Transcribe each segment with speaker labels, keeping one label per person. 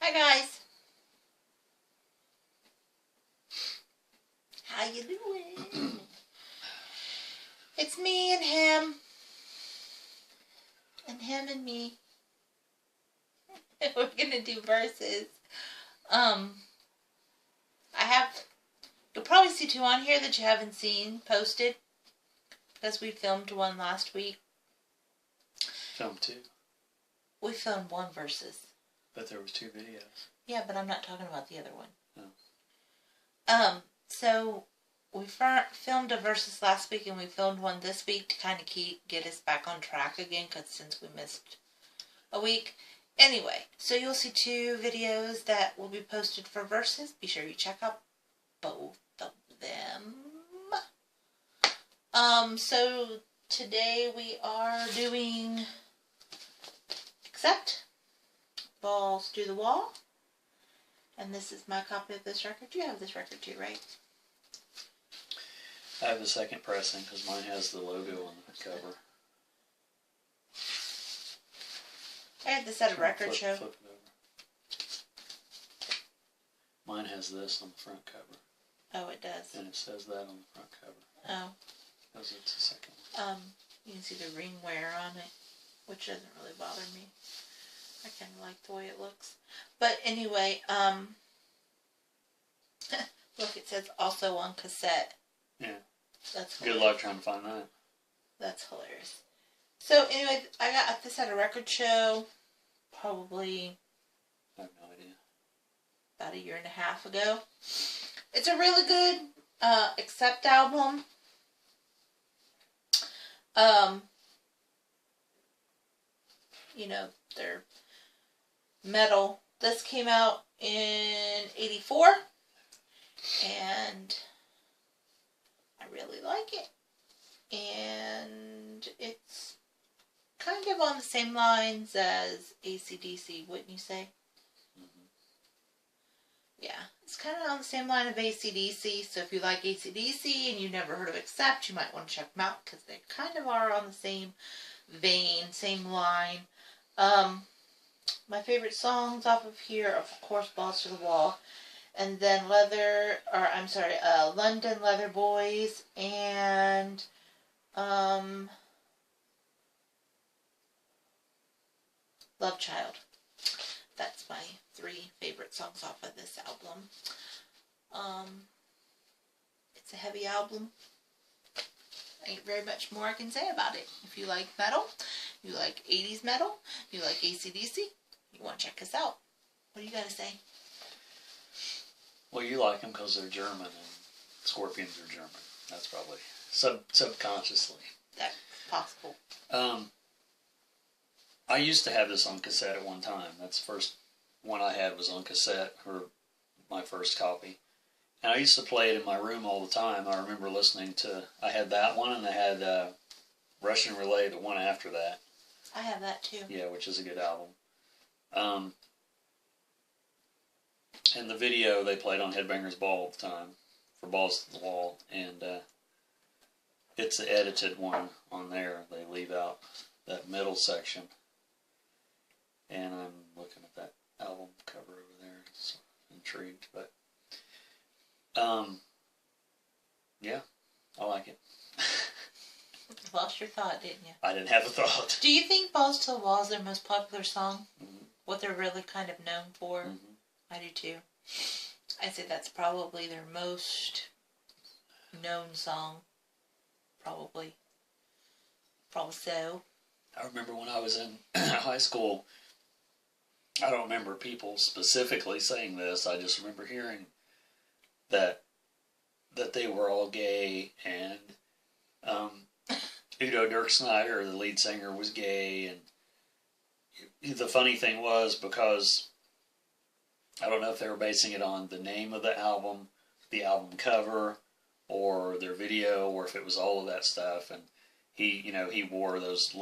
Speaker 1: Hi guys. How you doing? It's me and him. And him and me. We're gonna do verses. You'll probably see two on here that you haven't seen posted. Because we filmed one last week.
Speaker 2: Filmed two?
Speaker 1: We filmed one verses.
Speaker 2: But there was two videos.
Speaker 1: Yeah, but I'm not talking about the other one.
Speaker 2: Oh.
Speaker 1: So we filmed a verses last week and we filmed one this week to kind of get us back on track again, because since we missed a week. Anyway, so you'll see two videos that will be posted for verses. Be sure you check out both of them. So today we are doing Accept, Balls to the Wall. And this is my copy of this record. You have this record too, right?
Speaker 2: I have the second pressing because mine has the logo on the cover.
Speaker 1: I had this at a record show.
Speaker 2: Flip it over. Mine has this on the front cover.
Speaker 1: Oh, it does.
Speaker 2: And it says that on the front cover.
Speaker 1: Oh.
Speaker 2: Because it's the second one.
Speaker 1: You can see the ring wear on it, which doesn't really bother me. I kind of like the way it looks. But anyway, look, it says also on cassette.
Speaker 2: Yeah.
Speaker 1: That's
Speaker 2: Good luck trying to find that.
Speaker 1: That's hilarious. So anyway, I got this at a record show probably
Speaker 2: I have no idea.
Speaker 1: about a year and a half ago. It's a really good Accept album. You know, they're metal. This came out in '84, and I really like it. And it's kind of on the same lines as AC/DC, wouldn't you say?
Speaker 2: Mm-hmm.
Speaker 1: Yeah, it's kind of on the same line of AC/DC, so if you like AC/DC and you've never heard of Accept, you might want to check them out, because they kind of are on the same vein, same line. My favorite songs off of here are, of course, Balls to the Wall, and then London Leather Boys, and Love Child. That's my three favorite songs off of this album. It's a heavy album. Ain't very much more I can say about it. If you like metal, you like 80s metal, you like AC/DC, you want to check us out. What do you got to say?
Speaker 2: Well, you like them because they're German, and Scorpions are German. That's probably subconsciously.
Speaker 1: That's possible.
Speaker 2: I used to have this on cassette at one time. That's the first one I had was on cassette, or my first copy. And I used to play it in my room all the time. I remember listening to, I had that one, and I had Russian Relay, the one after that.
Speaker 1: I have that too.
Speaker 2: Yeah, which is a good album. And the video they played on Headbangers Ball all the time for Balls to the Wall, and it's the edited one on there. They leave out that middle section, and I'm looking at that album cover over there, so intrigued. But yeah, I like it.
Speaker 1: Lost your thought, didn't you?
Speaker 2: I didn't have a thought.
Speaker 1: Do you think Balls to the Wall is their most popular song?
Speaker 2: Mm-hmm.
Speaker 1: What they're really kind of known for?
Speaker 2: Mm-hmm.
Speaker 1: I do too. I say that's probably their most known song. Probably. Probably so.
Speaker 2: I remember when I was in high school, I don't remember people specifically saying this, I just remember hearing that they were all gay, and Udo Dirksnyder, the lead singer, was gay, and the funny thing was, because I don't know if they were basing it on the name of the album cover, or their video, or if it was all of that stuff, and he wore those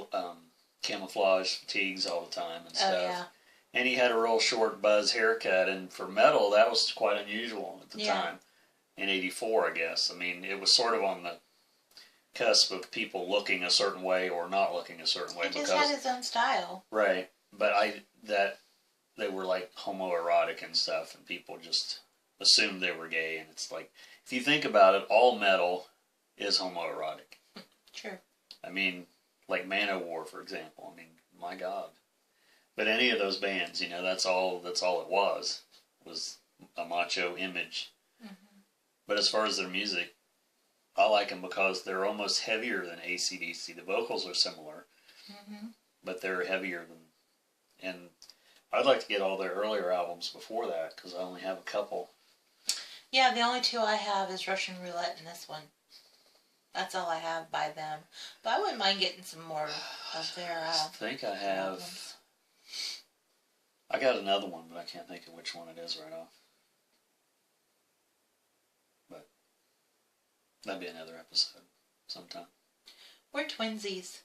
Speaker 2: camouflage fatigues all the time and stuff.
Speaker 1: Oh, yeah.
Speaker 2: And he had a real short buzz haircut, and for metal, that was quite unusual at the time. In '84, I guess. I mean, it was sort of on the cusp of people looking a certain way or not looking a certain way.
Speaker 1: He just had his own style.
Speaker 2: Right. But they were like homoerotic and stuff, and people just assumed they were gay. And it's like, if you think about it, all metal is homoerotic.
Speaker 1: True.
Speaker 2: I mean, like Manowar, for example. I mean, my God. But any of those bands, you know, that's all it was a macho image.
Speaker 1: Mm-hmm.
Speaker 2: But as far as their music, I like them because they're almost heavier than AC/DC. The vocals are similar,
Speaker 1: Mm-hmm.
Speaker 2: but they're heavier than. And I'd like to get all their earlier albums before that because I only have a couple.
Speaker 1: Yeah, the only two I have is Russian Roulette and this one. That's all I have by them. But I wouldn't mind getting some more of their.
Speaker 2: I think I have.
Speaker 1: Albums.
Speaker 2: I got another one, but I can't think of which one it is right off. But that'd be another episode sometime.
Speaker 1: We're twinsies.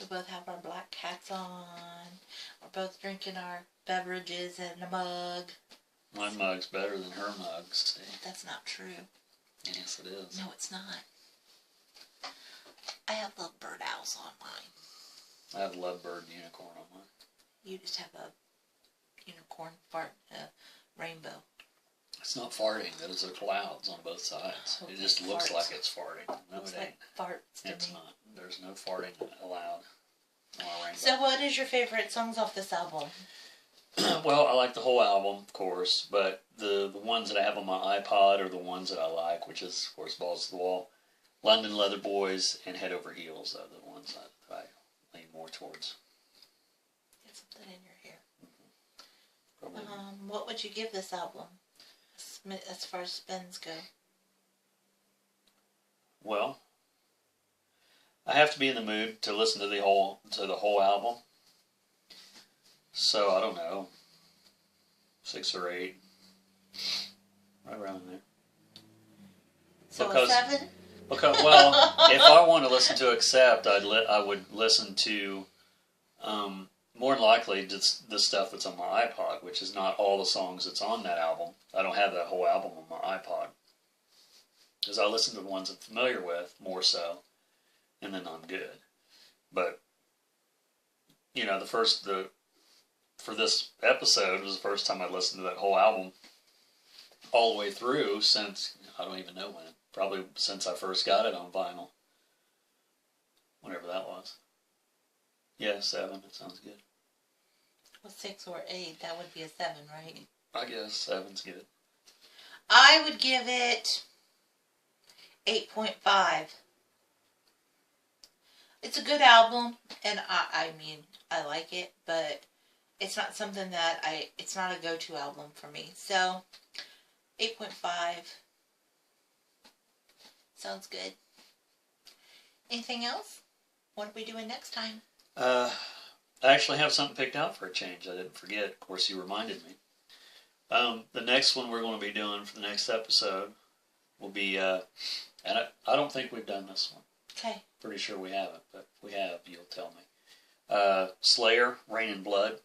Speaker 1: We both have our black hats on. We're both drinking our beverages in a mug.
Speaker 2: My mug's better than her mug, see?
Speaker 1: That's not true.
Speaker 2: Yes, it is.
Speaker 1: No, it's not. I have little bird owls on mine.
Speaker 2: I have Lovebird and Unicorn on mine.
Speaker 1: You just have a unicorn fart, a rainbow.
Speaker 2: It's not farting. Those are clouds on both sides. It just looks
Speaker 1: farts.
Speaker 2: like it's farting. No,
Speaker 1: Looks
Speaker 2: it ain't.
Speaker 1: like farts to
Speaker 2: It's
Speaker 1: me.
Speaker 2: not. There's no farting allowed on a rainbow.
Speaker 1: So what is your favorite songs off this album?
Speaker 2: Well, I like the whole album, of course, but the ones that I have on my iPod are the ones that I like, which is, of course, Balls to the Wall, London Leather Boys, and Head Over Heels are the ones that I lean more towards.
Speaker 1: Get something in your hair.
Speaker 2: Probably.
Speaker 1: What would you give this album as far as spins go?
Speaker 2: Well, I have to be in the mood to listen to the whole album. So I don't know, 6 or 8, right around there.
Speaker 1: So
Speaker 2: Because-
Speaker 1: a 7?
Speaker 2: Because, well, if I want to listen to Accept, I would listen to more than likely just the stuff that's on my iPod, which is not all the songs that's on that album. I don't have that whole album on my iPod because I listen to the ones I'm familiar with more so, and then I'm good. But you know, for this episode was the first time I listened to that whole album all the way through since, I don't even know when, probably since I first got it on vinyl. Whenever that was. Yeah, 7, that sounds good.
Speaker 1: Well, 6 or 8, that would be a 7, right?
Speaker 2: I guess 7's good.
Speaker 1: I would give it 8.5. It's a good album, and I mean, I like it, but it's not something that it's not a go-to album for me. So, 8.5 sounds good. Anything else? What are we doing next time?
Speaker 2: I actually have something picked out for a change. I didn't forget. Of course, you reminded me. The next one we're going to be doing for the next episode will be, and I don't think we've done this one.
Speaker 1: Okay.
Speaker 2: Pretty sure we haven't, but if we have, you'll tell me. Slayer, Rain and Blood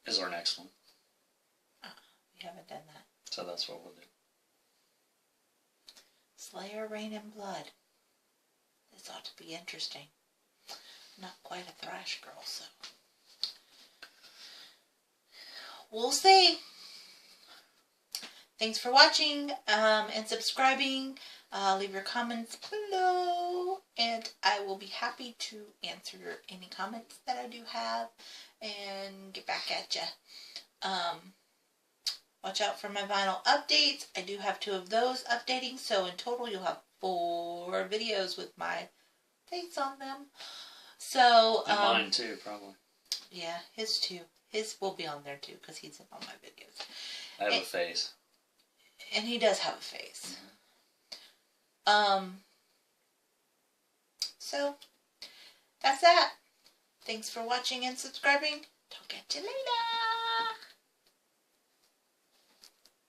Speaker 2: is our next one.
Speaker 1: We haven't done that.
Speaker 2: So that's what we'll do.
Speaker 1: Slayer, Rain and Blood. This ought to be interesting. Not quite a thrash girl, so we'll see. Thanks for watching and subscribing. Leave your comments below, and I will be happy to answer any comments that I do have and get back at you. Watch out for my vinyl updates. I do have 2 of those updating, so in total you'll have 4 videos with my face on them. So,
Speaker 2: And mine too, probably.
Speaker 1: yeah, his too. His will be on there too, because he's in all my videos.
Speaker 2: I have a face.
Speaker 1: And he does have a face. So, that's that. Thanks for watching and subscribing. Talk at you later.